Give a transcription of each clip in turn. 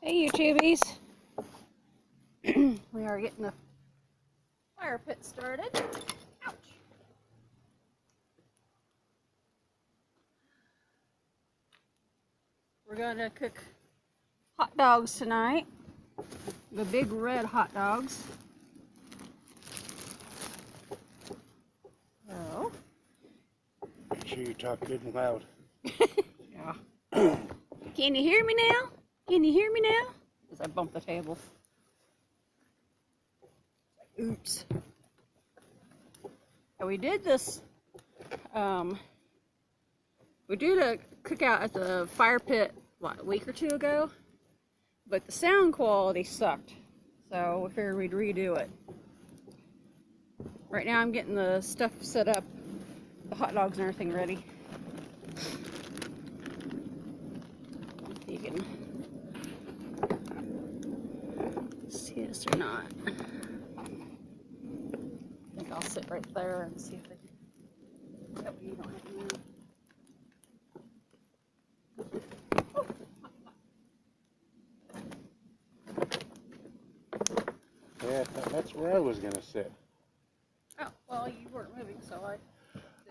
Hey YouTubies! We are getting the fire pit started. Ouch! We're gonna cook hot dogs tonight. The big red hot dogs. So, make sure you talk good and loud. yeah. Can you hear me now? Can you hear me now? As I bump the table. Oops. And we did this. We did a cookout at the fire pit what, a week or two ago, but the sound quality sucked, so we figured we'd redo it. Right now I'm getting the stuff set up, the hot dogs and everything ready. You can see this or not. I think I'll sit right there and see if they can. That way you don't have to move. Yeah, that's where I was gonna sit. Oh, well, you weren't moving, so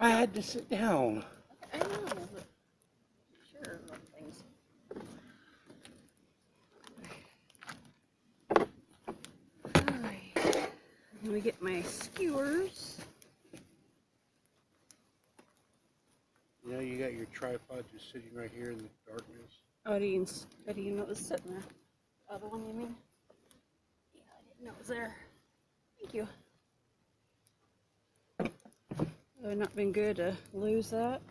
I had to sit down. I know, but sure on things. Alright. Let me get my skewers. You know, you got your tripod just sitting right here in the darkness. Oh, I didn't know it was sitting there. The other one, you mean? Yeah, I didn't know it was there. Thank you. It would not been good to lose that.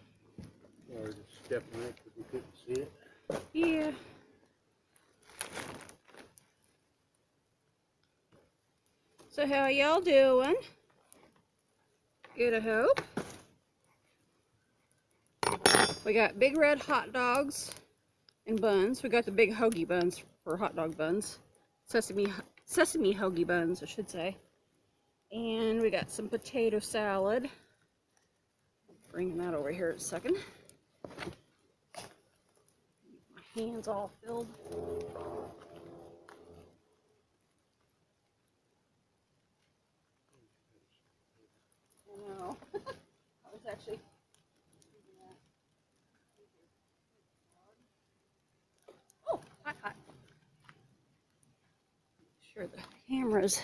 Or just step on it because we couldn't see it. Yeah. So how y'all doing? Good, I hope. We got big red hot dogs and buns. We got the big hoagie buns for hot dog buns. Sesame hoagie buns, I should say. And we got some potato salad. Bringing that over here in a second. My hands all filled. I know. I was actually. Oh, hot. Sure, the cameras.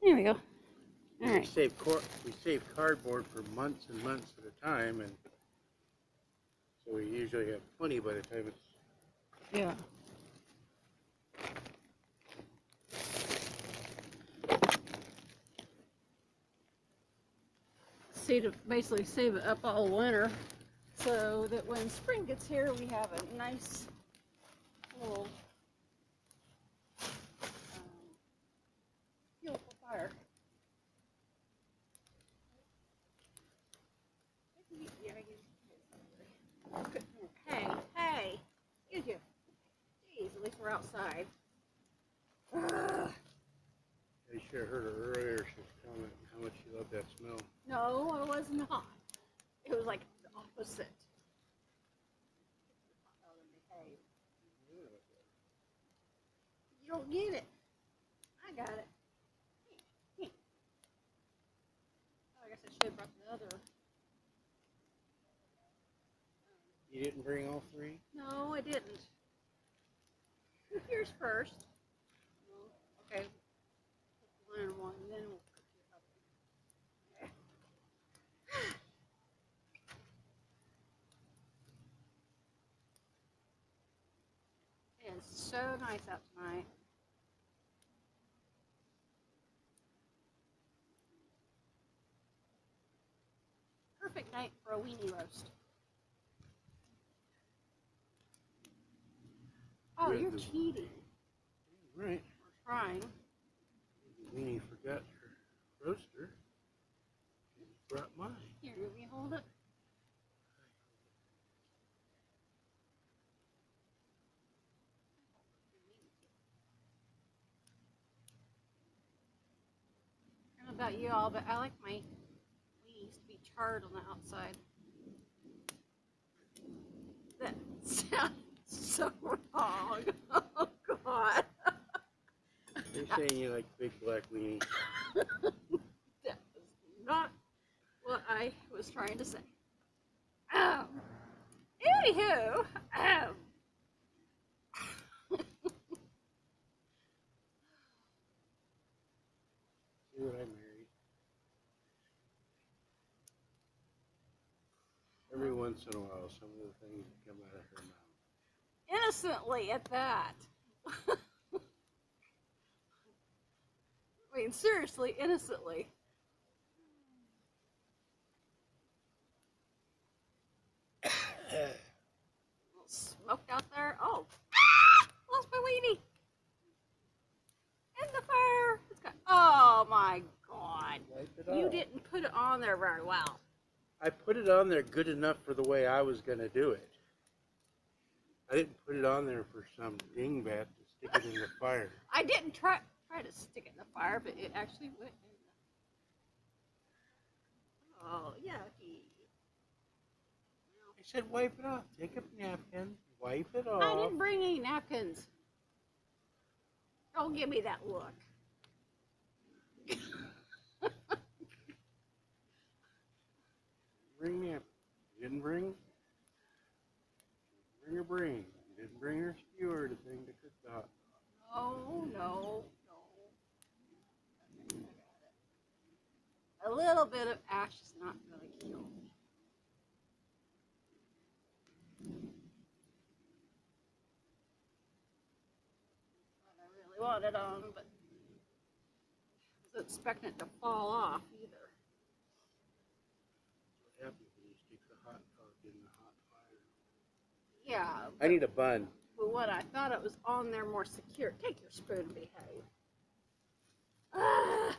There we go. All right. We save cardboard for months and months at a time, and so we usually have plenty by the time it's. Yeah. See, to basically save it up all winter, so that when spring gets here, we have a nice little fuel for fire. Hey, excuse you. Jeez, at least we're outside. I should have heard her earlier. She was commenting how much she loved that smell. No, I was not. It was like the opposite. You don't get it. I got it. Oh, I guess I should have brought the other. You didn't bring all three? No, I didn't. Here's first. Okay. One and one, then we'll cook the other. Okay. It's so nice out tonight. Perfect night for a weenie roast. Oh, you're cheating. Right. We're trying. Weenie forgot her roaster. She brought mine. Here, let me hold it. I don't know about you all, but I like my weenies to be charred on the outside. That sounds so wrong. Oh, God. They're saying you like big black weenies. That was not what I was trying to say. Anywho, See what I married? Every once in a while, some of the things come out of her mouth. innocently at that. I mean, seriously, innocently. Smoked out there. Oh, lost my weenie. In the fire. It's got. Oh my God! Wipe it You off. didn't put it on there very well. I put it on there good enough for the way I was going to do it. I didn't put it on there for some dingbat to stick it in the fire. I didn't try to stick it in the fire, but it actually went in. Oh, yucky. I said wipe it off. Take a napkin. Wipe it off. I didn't bring any napkins. Don't give me that look. Bring napkin. You didn't bring? Bring her brain. You didn't bring her skewer, the thing to cook the hot dog. No. A little bit of ash is not going to kill me. I really want it on, but I wasn't expecting it to fall off either. What happens when you stick the hot dog in the hot fire? Yeah. I need a bun. But what I thought it was on there more secure. Take your spoon and behave. Ah.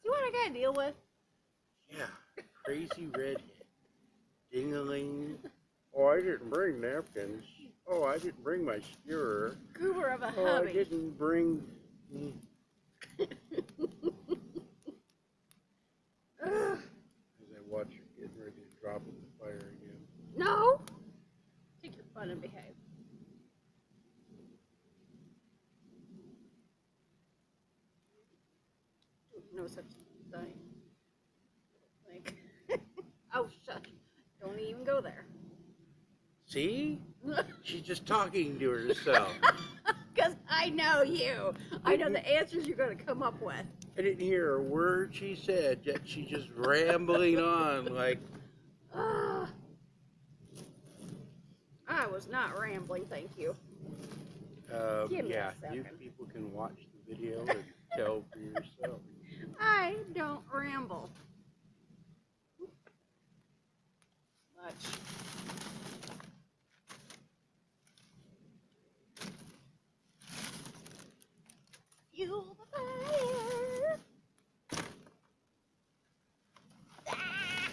See what I gotta deal with? Yeah, crazy redhead. Ding-a-ling. Oh, I didn't bring napkins. Oh, I didn't bring my skewer. Goober of a Oh, I hubby. didn't bring... Ugh. As I watch her getting ready to drop in the fire again. No. Take your fun and behave. No such thing. Like, oh, shush. Don't even go there. See? She's just talking to herself. Because I know you. I know the answers you're going to come up with. I didn't hear a word she said, yet she's just rambling on like... I was not rambling, thank you. Give me a yeah, second. you people can watch the video and tell for yourself. I don't ramble much. Fuel the fire. Ah.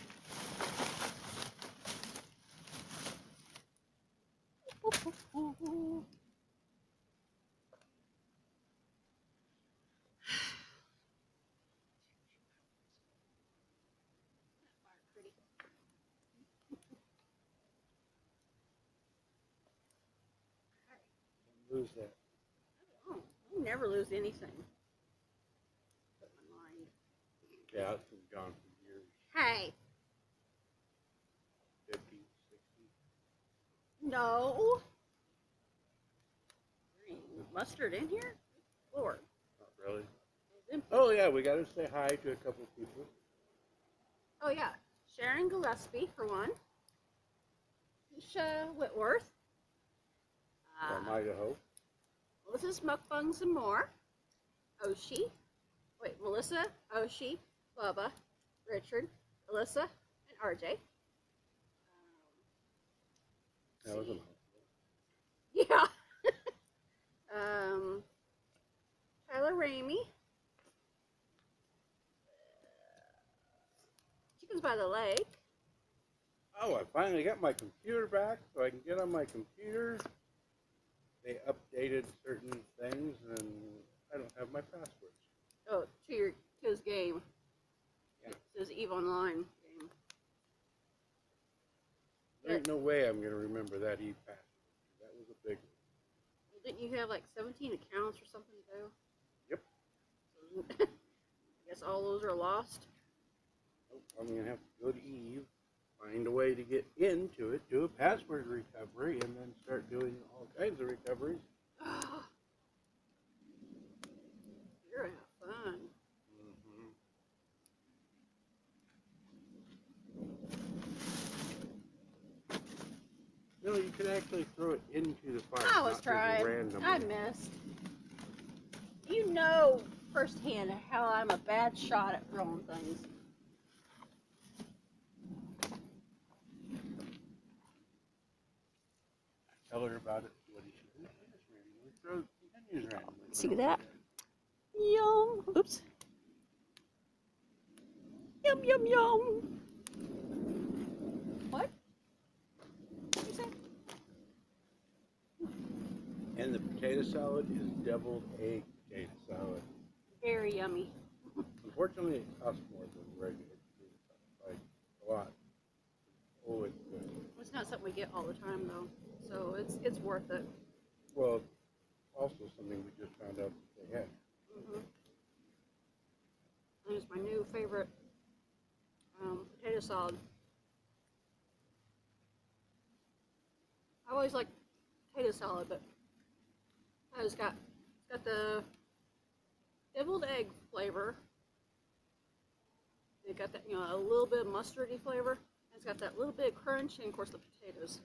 Ooh, ooh, ooh. Lose that. Oh, I never lose anything. Put my mind. Yeah, it's been gone for years. Hey, 50, 60. no. Mustard in here? Lord. Not really. It's empty. Oh, yeah, we got to say hi to a couple of people. Oh, yeah. Sharon Gillespie, for one. Keisha Whitworth. From Idaho. Melissa's Mukbangs and more. Oshi. Wait, Melissa, Oshi, Bubba, Richard, Alyssa, and RJ. That was a Yeah. Tyler Ramey. Chickens by the Lake. Oh, I finally got my computer back so I can get on my computer. They updated certain things and I don't have my passwords. Oh, to his game. Yeah. It's his EVE Online game. ain't no way I'm gonna remember that password. That was a big one. Didn't you have like 17 accounts or something too? Yep. So, I guess all those are lost. Nope, I'm gonna have to go to Eve, find a way to get into it, do a password recovery, and then start doing all kinds of recoveries. You're gonna have fun. No, you can actually throw it into the fire. I was trying. I missed. You know firsthand how I'm a bad shot at throwing things. Tell her about it. What did she do? Throw continues randomly. See that? Yum. Oops. Yum, yum, yum. What? What did you say? And the potato salad is deviled egg potato salad. Very yummy. Unfortunately, it costs more than regular potato salad. Like, a lot. Oh, it's good. It's not something we get all the time though, so it's worth it. Well, also something we just found out that they had. And it's my new favorite potato salad. I always like potato salad, but it's got the deviled egg flavor. It got that, a little bit of mustardy flavor. It's got that little bit of crunch, and of course the potatoes.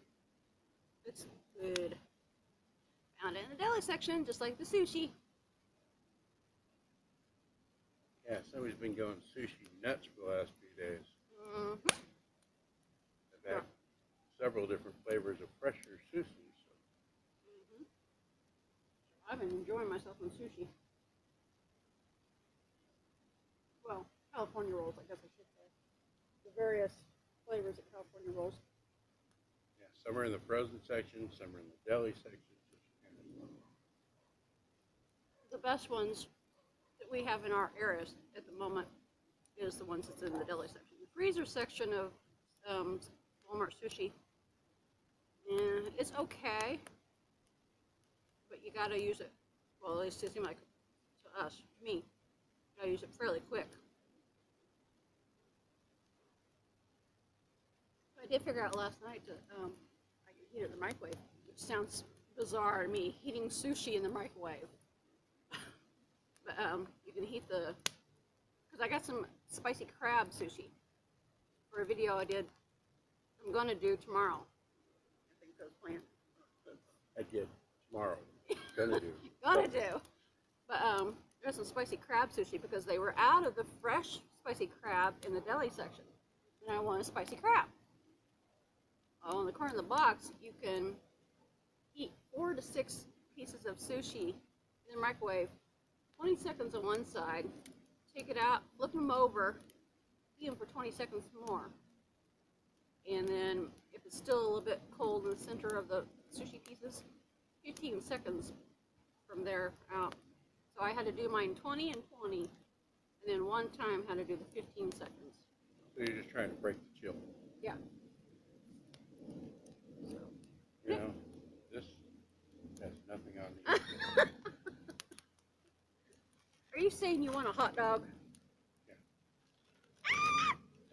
It's good. Found it in the deli section, just like the sushi. Yeah, somebody's been going sushi nuts for the last few days. I've had several different flavors of fresher sushi. So. I've been enjoying myself in sushi. Well, California rolls, I guess I should say. The various flavors of California rolls. Yeah, some are in the frozen section, some are in the deli section. The best ones that we have in our areas at the moment is the ones that's in the deli section. The freezer section of Walmart sushi, and it's okay, but you gotta use it. Well, at least it seems like to us, to me, you gotta use it fairly quick. I did figure out last night that I could heat it in the microwave, which sounds bizarre to me, heating sushi in the microwave. But you can heat because I got some spicy crab sushi for a video I'm going to do tomorrow. I think that's planned. I did. Tomorrow. Gonna do. Gonna do. But there's some spicy crab sushi because they were out of the fresh spicy crab in the deli section. And I want a spicy crab. Oh, in the corner of the box, you can heat 4 to 6 pieces of sushi in the microwave. 20 seconds on one side, take it out, flip them over, heat them for 20 seconds more. And then if it's still a little bit cold in the center of the sushi pieces, 15 seconds from there out. So I had to do mine 20 and 20, and then one time had to do the 15 seconds. So you're just trying to break the chill. Yeah. So, this has nothing on me. Are you saying you want a hot dog? Yeah.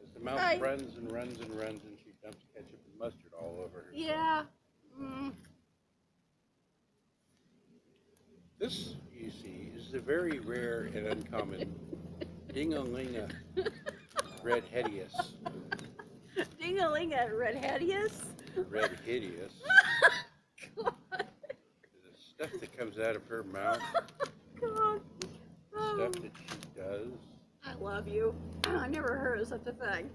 As the mouse runs and runs and runs, and she dumps ketchup and mustard all over her. Yeah. This, you see, is a very rare and uncommon Ding-a-ling-a red hideous. Ding-a-ling-a red hideous? Red hideous. God. The stuff that comes out of her mouth. God. Stuff that she does. I love you. I never heard of such a thing.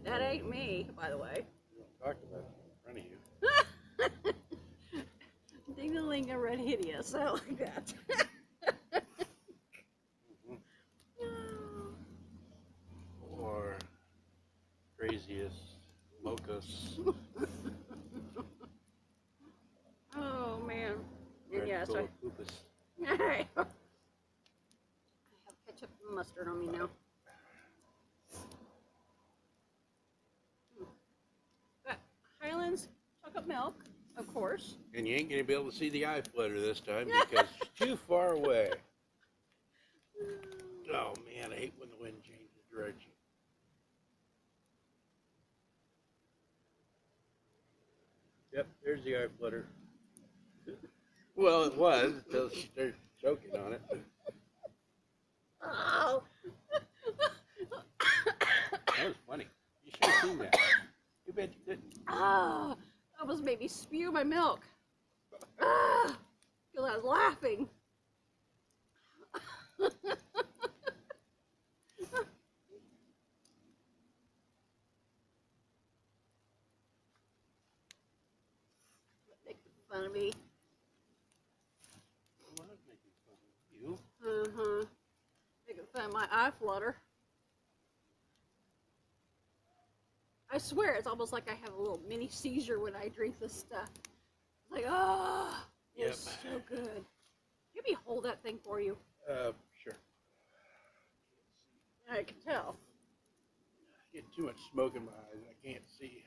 That ain't me, by the way. We don't talk about it in front of you. Ding-a-ling-a red hideous. I like that. Or craziest locust. Oh, man. Red And yes, I have Pupus. ketchup and mustard on me now. milk, of course. And you ain't going to be able to see the eye flutter this time because it's too far away. Oh, man, I hate when the wind changes direction. Yep, there's the eye flutter. Well, it was until she started choking on it. Oh. That was funny. You should have seen that. You bet you didn't. Ah, almost made me spew my milk. Ah, because I was laughing. Making fun of me. I was making fun of you. Making fun of my eye flutter. I swear it's almost like I have a little mini seizure when I drink this stuff. It's like, oh, it's so good. Let me hold that thing for you. Sure. I can tell. I get too much smoke in my eyes. I can't see.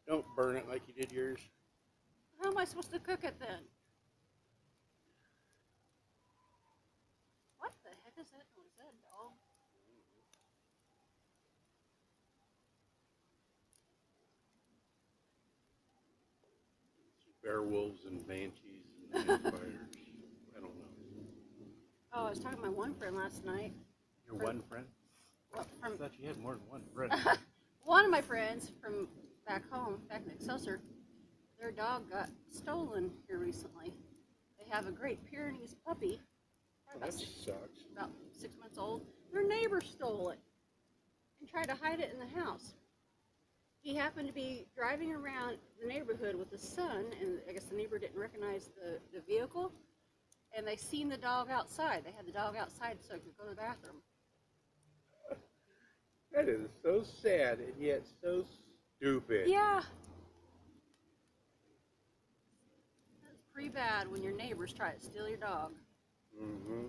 Don't burn it like you did yours. How am I supposed to cook it then? What the heck is that? Oh, is that a dog? Werewolves and banshees and vampires. I don't know. Oh, I was talking to my one friend last night. Your one friend? Well, I thought you had more than one friend. one of my friends from back home, back in Excelsior, their dog got stolen here recently. They have a Great Pyrenees puppy, That sucks. about 6 months old. Their neighbor stole it and tried to hide it in the house. He happened to be driving around the neighborhood with his son, and I guess the neighbor didn't recognize the vehicle, and they seen the dog outside. They had the dog outside so he could go to the bathroom. That is so sad and yet so stupid. Yeah. That's pretty bad when your neighbors try to steal your dog. Mm-hmm.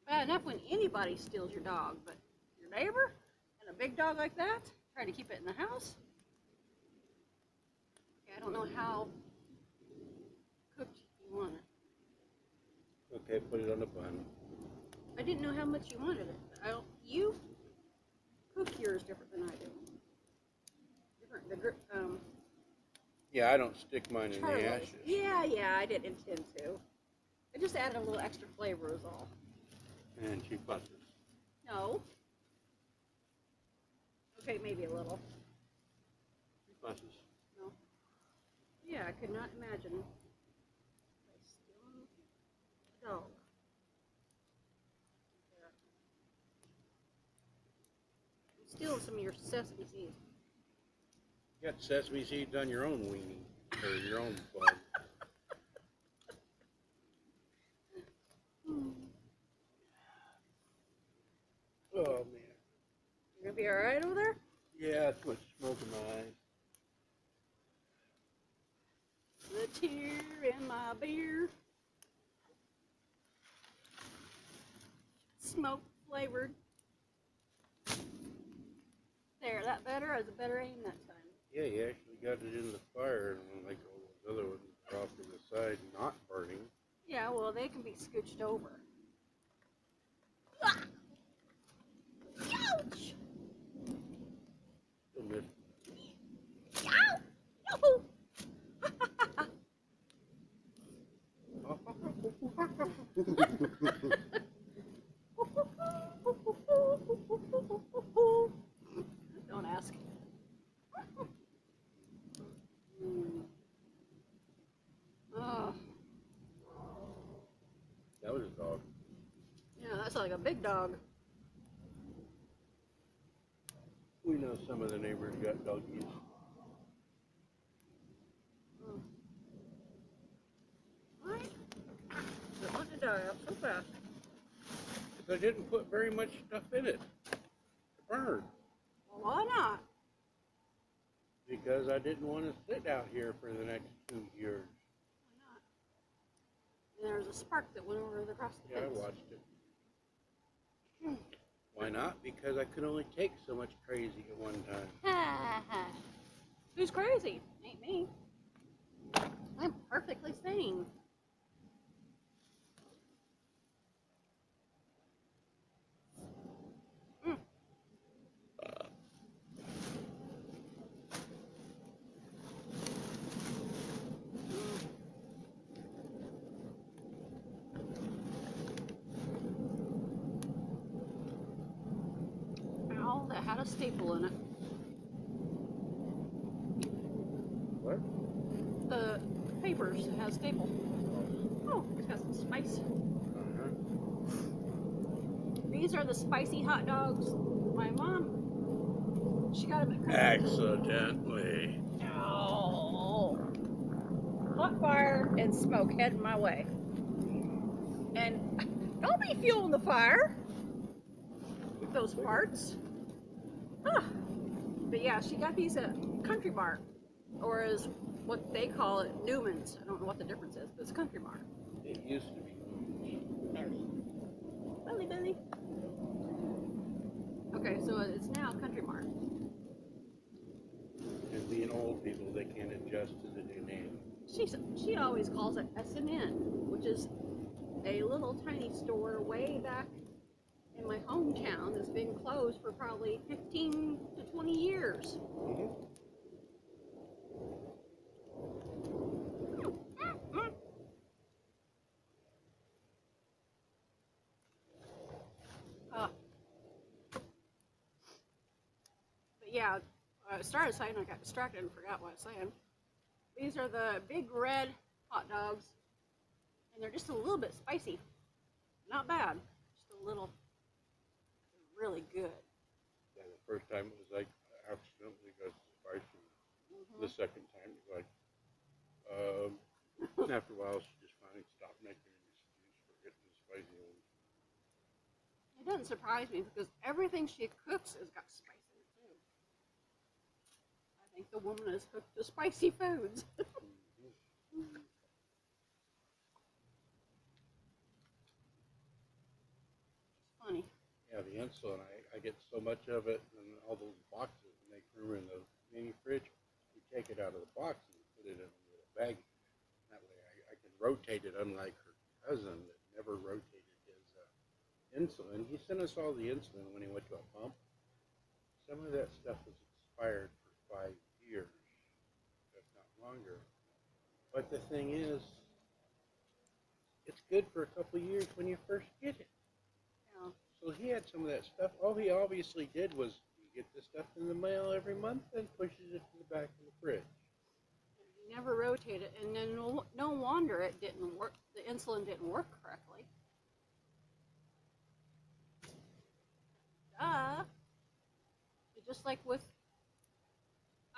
Bad enough when anybody steals your dog, but your neighbor and a big dog like that, try to keep it in the house? Okay, I don't know how cooked you want it. Okay, put it on a bun. I didn't know how much you wanted it. You cook yours different than I do. Yeah, I don't stick mine in Charlie. the ashes. Yeah, I didn't intend to. I just added a little extra flavor is all. And she fusses. No. Okay, maybe a little. She fusses. No. Yeah, I could not imagine stealing a dog. I'm stealing some of your sesame seeds. You got sesame seeds on your own weenie, or your own bun. Oh, man. You gonna be alright over there? Yeah, too much smoke in my eyes. The tear in my beer. Smoke flavored. There, that better? Is it better aim that time? Yeah, you actually got it in the fire, and like all those other ones are off to the side, not burning. Yeah, well, they can be scooched over. Ouch! Still missed. Ow! No! Don't ask. Oh, That was a dog. yeah, that's like a big dog. We know some of the neighbors got doggies. Oh. What? Don't want to die up so fast. Because I didn't put very much stuff in it to burn. Well, why not? Because I didn't want to sit out here for the next 2 years. Why not? And there was a spark that went over across the Yeah, fence. I watched it. Why not? Because I could only take so much crazy at one time. Who's crazy? Ain't me. I'm perfectly sane. Mm. Ow, that had a staple in it. What? The papers that has staple. Oh, it's got some spice. These are the spicy hot dogs. My mom, she got them at Accidentally. Ow. Hot fire and smoke heading my way. And don't be fueling the fire with those farts. Ah. But yeah, she got these at Country Mart, or as what they call it, Newman's. I don't know what the difference is, but it's Country Mart. It used to be. Billy, Billy. Okay, so it's now Country Mart. And being old people, they can't adjust to the new name. She always calls it S&N, which is a little tiny store way back in my hometown that's been closed for probably 15 to 20 years. But yeah, I started saying, I got distracted and forgot what I was saying. These are the big red hot dogs, and they're just a little bit spicy. Not bad, just a little. Really good. Yeah, the first time it was like accidentally got spicy. The second time it was like, after a while she just finally stopped making an excuse for getting the spicy ones. It doesn't surprise me because everything she cooks has got spice in it too. I think the woman has cooked the spicy foods. Funny. Yeah, the insulin, I get so much of it in all those boxes and they grew in the mini fridge. We take it out of the box and put it in a little baggie. That way I can rotate it, unlike her cousin that never rotated his insulin. He sent us all the insulin when he went to a pump. Some of that stuff was expired for 5 years, if not longer. But the thing is, it's good for a couple of years when you first get it. Yeah. So he had some of that stuff. All he obviously did was he get the stuff in the mail every month and pushes it to the back of the fridge. He never rotated, and then no wonder it didn't work. The insulin didn't work correctly. Just like with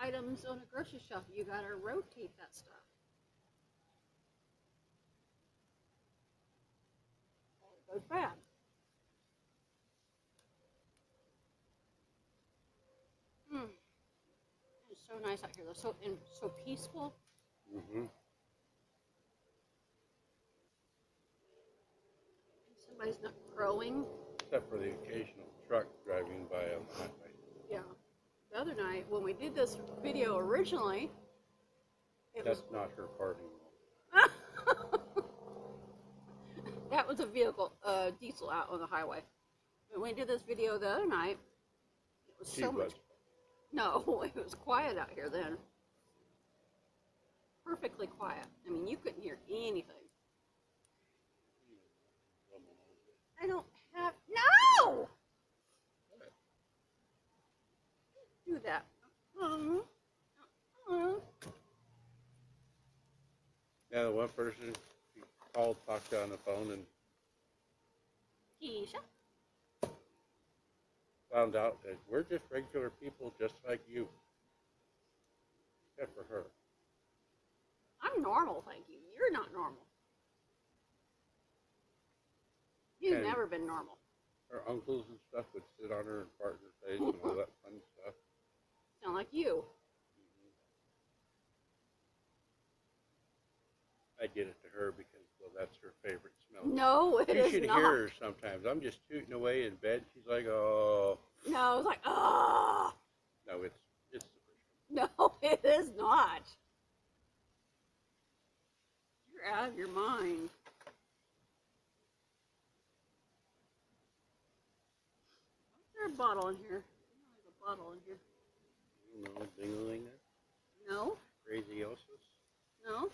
items on a grocery shelf, you gotta rotate that stuff. Or it goes bad. It's so nice out here, though. So peaceful. Somebody's not crowing. Except for the occasional truck driving by on the highway. Yeah. The other night, when we did this video originally, That's not her parking. That was a vehicle, diesel out on the highway. But when we did this video the other night, it was so much. No, it was quiet out here then. Perfectly quiet. I mean, you couldn't hear anything. I don't have. No! Do that. Yeah, the one person he called, talked on the phone, and Keisha. found out that we're just regular people just like you. Except for her. I'm normal, thank you. You're not normal. You've never been normal. Her uncles and stuff would sit on her and fart in her face and all that fun stuff. Sound like you. I did it to her because, well, that's her favorite smell. No, it is not. You should hear her sometimes. I'm just tooting away in bed. She's like, oh. No, it's like, oh. No, it's the first one. No, it is not. You're out of your mind. Is there a bottle in here? There's a bottle in here. No, ding-a-ling. No. Crazyosis. No.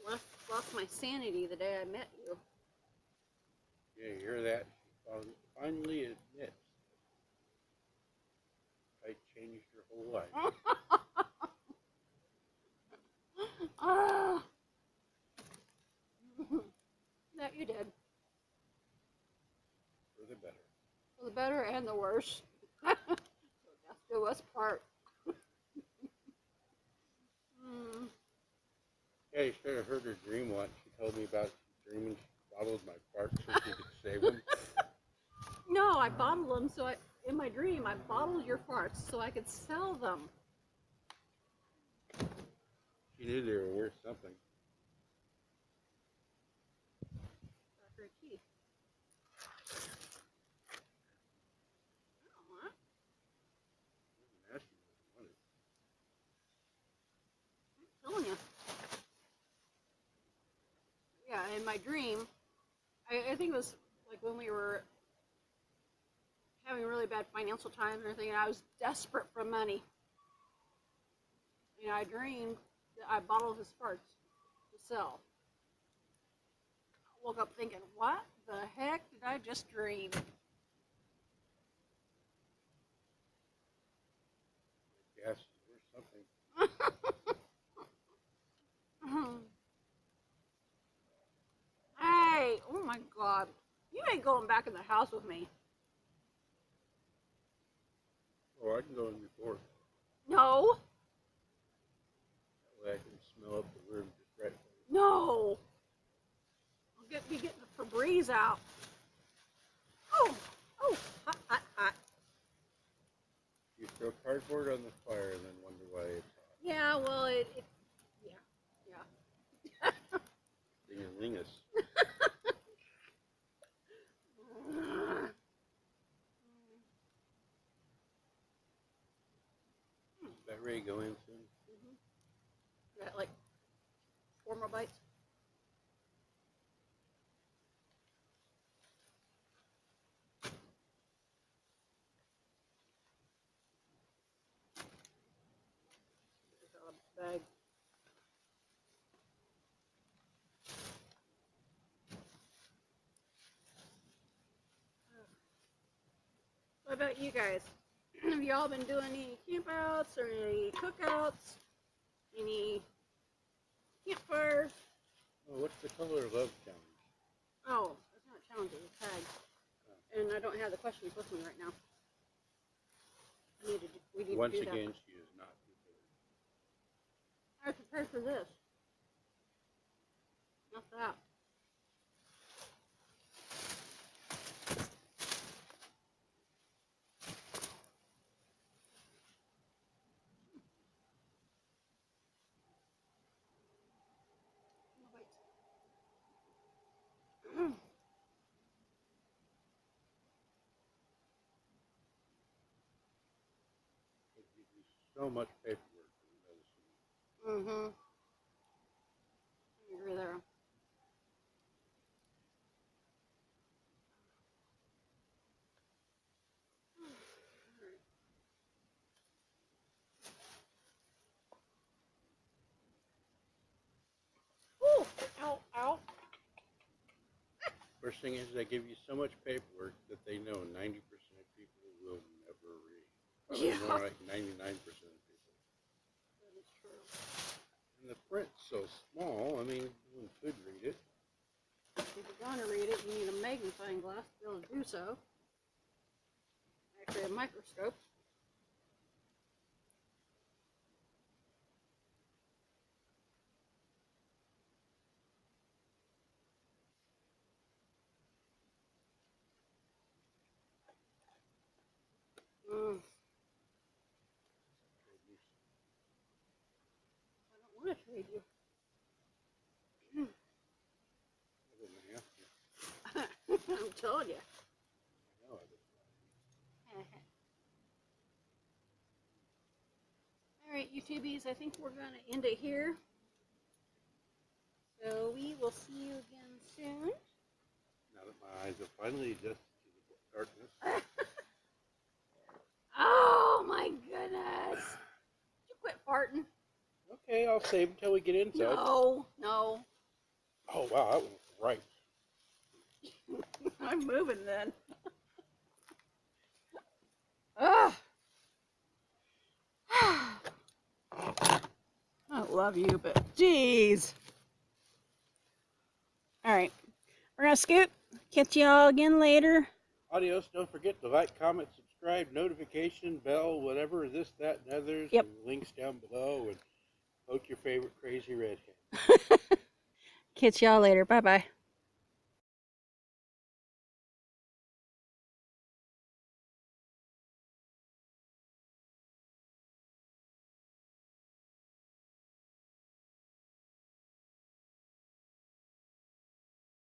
I lost my sanity the day I met you. Yeah, you hear that? She finally admits I changed your whole life. Ah. That you did. For the better. For the better and the worse. So death do us part. Yeah, you should have heard her dream once. She told me about dreaming she bottled my farts so she could save them. No, I bottled them so in my dream, I bottled your farts so I could sell them. She knew they were worth something. After a key. Oh, Nasty was funny. I'm telling you. Yeah, in my dream, I think it was like when we were having really bad financial times and everything, and I was desperate for money. You know, I dreamed that I bottled his farts to sell. I woke up thinking, what the heck did I just dream? Yes, or something. Hey, oh my God. You ain't going back in the house with me. Oh, I can go in before. No. That way I can smell up the room just right. No. I'll be getting the Febreze out. Oh, hot, hot, hot. You throw cardboard on the fire and then wonder why it's hot. Yeah, well, yeah. Ding-a-lingus. Is that ready to go in soon? Yeah, like 4 more bites. Bag. What about you guys? Have y'all been doing any campouts or any cookouts? Any campfires? Oh, what's the color of love challenge? Oh, it's not challenging, it's tag. And I don't have the questions with me right now. We need Once to do again, that. she is not prepared. I was prepared for this. Not that. It gives you so much paperwork for the medicine. Mm-hmm. I agree there. Ooh! Ow, ow. First thing is they give you so much paperwork that they know 90% of people will never read. Probably Yeah. more like 99% of people. That is true. And the print's so small, I mean, one could read it. If you're going to read it, you need a magnifying glass to be able to do so. Actually, a microscope. Mm. I don't want to trade you. I wouldn't have to. I'm telling you. I know I would. Alright, YouTubies, I think we're going to end it here. So we will see you again soon. Now that my eyes are finally adjusted to the darkness. Oh my goodness. You quit farting. Okay, I'll save until we get inside. No, no. Oh wow, that was right. I'm moving then. Ugh. I love you, but jeez. Alright, we're gonna scoot. Catch y'all again later. Adios. Don't forget to like, comment, subscribe, notification, bell, whatever, this, that, and others. Yep. And links down below. And poke your favorite crazy redhead. Catch y'all later. Bye-bye.